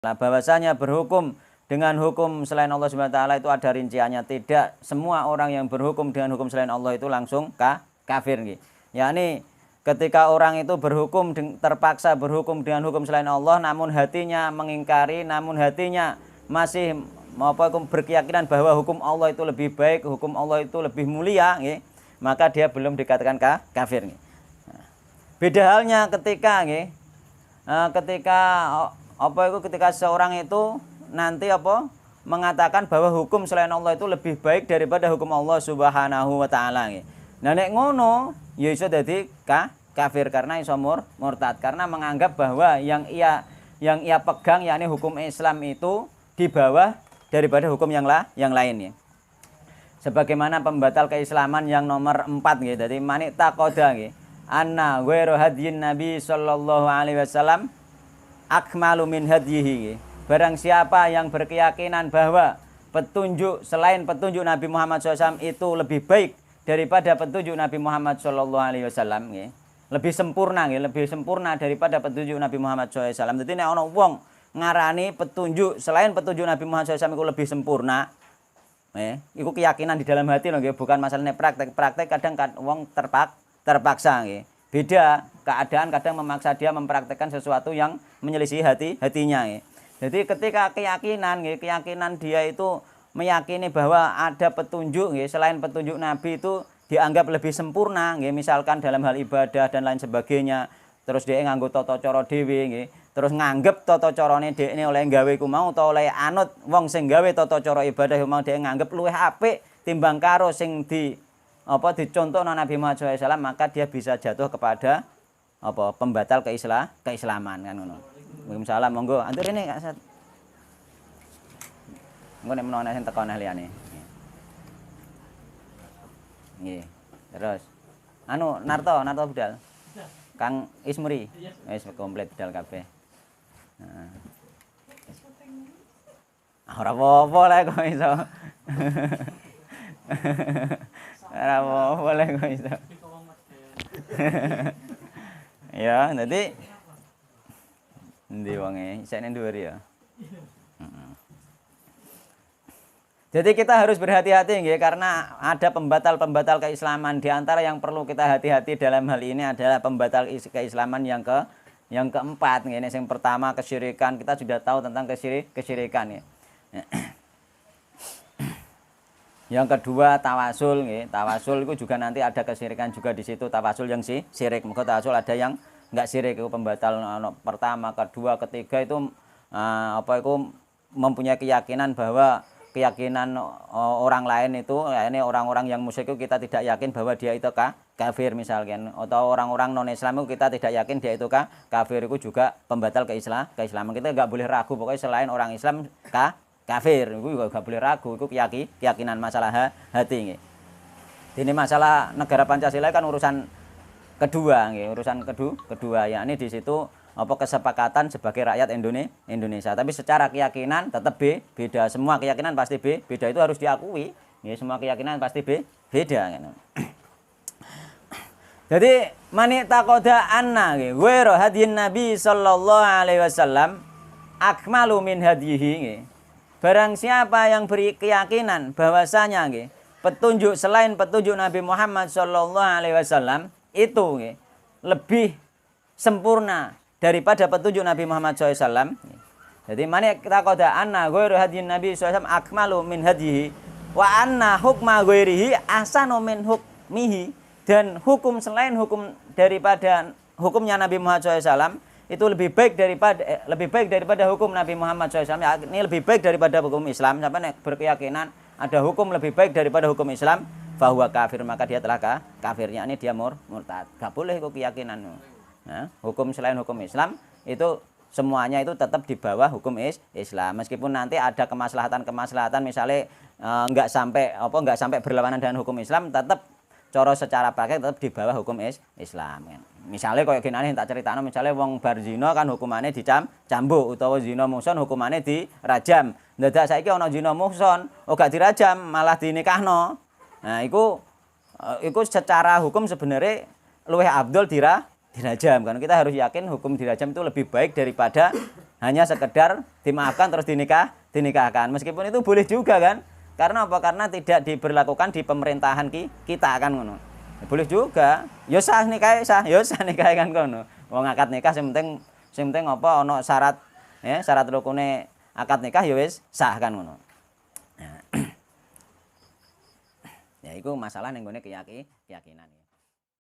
Nah, bahwasanya berhukum dengan hukum selain Allah Subhanahu wa taala itu ada rinciannya. Tidak semua orang yang berhukum dengan hukum selain Allah itu langsung kafir nggih. Yakni ketika orang itu berhukum terpaksa berhukum dengan hukum selain Allah namun hatinya mengingkari, namun hatinya masih berkeyakinan bahwa hukum Allah itu lebih baik, hukum Allah itu lebih mulia nggih, maka dia belum dikatakan kafir nggih. Nah, beda halnya ketika nggih ketika seorang itu nanti mengatakan bahwa hukum selain Allah itu lebih baik daripada hukum Allah Subhanahu wa taala nggih. Nah nek ngono ya iso dadi kafir karena iso murtad karena menganggap bahwa yang ia pegang yakni hukum Islam itu di bawah daripada hukum yang lain ya. Sebagaimana pembatal keislaman yang nomor 4 nggih. Dadi manik taqoda nggih. Anna ghairu hadyin Nabi sallallahu alaihi wasallam akmalu min hadyihi. Barang siapa yang berkeyakinan bahwa petunjuk selain petunjuk Nabi Muhammad SAW itu lebih baik daripada petunjuk Nabi Muhammad SAW, lebih sempurna, lebih sempurna daripada petunjuk Nabi Muhammad SAW. Jadi nek ana wong ngarani petunjuk selain petunjuk Nabi Muhammad SAW itu lebih sempurna, itu keyakinan di dalam hati loh, bukan masalahnya praktek kadang wong terpaksa, beda keadaan kadang memaksa dia mempraktekkan sesuatu yang menyelisih hatinya. Jadi ketika keyakinan dia itu meyakini bahwa ada petunjuk selain petunjuk Nabi itu dianggap lebih sempurna, misalkan dalam hal ibadah dan lain sebagainya, terus dia nganggo tata cara dhewe, terus nganggep tata carane dekne oleh gawe ku mau utawa oleh anut wong sing gawe tata cara ibadah mau dia nganggep luwih apik timbang karo sing dicontohna Nabi Muhammad SAW, maka dia bisa jatuh kepada pembatal keislaman kan ngono. Waalaikumsalam, monggo atur ini Kak Sat. Engko nek menawa sing teko neh liyane. Nggih. Terus Narto budal. Kang Ismuri. Wis komplit budal kabeh. Heeh. Ora apa-apa lek kok iso. Ora apa-apa lek kok iso. Ya, nanti ndi wonge isine dhuwur ya. Jadi kita harus berhati-hati karena ada pembatal-pembatal keislaman. Di antara yang perlu kita hati-hati dalam hal ini adalah pembatal keislaman yang keempat. Ini yang pertama kesyirikan. Kita sudah tahu tentang kesyirikan ya. Yang kedua tawasul, tawasul itu juga nanti ada kesyirikan juga di situ. Tawasul yang syirik, maka tawasul ada yang enggak syirik, itu pembatal pertama, kedua, ketiga itu itu mempunyai keyakinan bahwa keyakinan orang lain itu ini orang-orang yang musyrik itu kita tidak yakin bahwa dia itu kafir misalkan, atau orang-orang non Islam itu kita tidak yakin dia itu kafir, itu juga pembatal keislaman. Kita enggak boleh ragu pokoknya selain orang Islam kafir, itu juga enggak boleh ragu, itu keyakinan masalah hati. Ini masalah negara Pancasila kan urusan kedua, urusan kedua ya, ini di situ kesepakatan sebagai rakyat Indonesia. Tapi secara keyakinan tetap beda. Semua keyakinan pasti beda, itu harus diakui. Semua keyakinan pasti beda. Jadi mani taqoda anna ghairu hadyin Nabi sallallahu alaihi wasallam akmalu min hadyihi. Barang siapa yang beri keyakinan bahwasanya petunjuk selain petunjuk Nabi Muhammad sallallahu alaihi wasallam itu lebih sempurna daripada petunjuk Nabi Muhammad SAW. Jadi mana kita qada anna ghairu hadyin Nabi SAW akmalu min hadyihi wa anna hukma ghairihi ahsanu min hukmihi, dan hukum selain hukum daripada hukumnya Nabi Muhammad SAW itu lebih baik daripada hukum Nabi Muhammad SAW. Ini lebih baik daripada hukum Islam. Sampai berkeyakinan ada hukum lebih baik daripada hukum Islam, fahuwa kafir, maka dia telah kafirnya, ini dia murtad. Gak boleh itu keyakinan. Nah, hukum selain hukum Islam itu semuanya itu tetap di bawah hukum Islam. Meskipun nanti ada kemaslahatan misalnya enggak sampai berlawanan dengan hukum Islam, tetap cara secara praktek tetap di bawah hukum Islam. Misalnya kayak gini tak ceritano, misalnya wong bar zina kan hukumannya dicambuk, utawa zina muhson hukumannya dirajam. Dadak saiki ana zina muhson, gak dirajam malah dinikahno. Nah, itu secara hukum sebenarnya luwih afdol dirajam, kan kita harus yakin hukum dirajam itu lebih baik daripada hanya sekedar dimaafkan terus dinikahkan. Meskipun itu boleh juga kan? Karena apa? Karena tidak diberlakukan di pemerintahan kita kan ngono. Ya, boleh juga. Ya sah nikah sah, ya sah nikah kan ngono. Wong akad nikah sing penting apa ana syarat ya, syarat rukune akad nikah ya wis sah kan ngono. Nah, ya iku masalah ning gone keyakinan.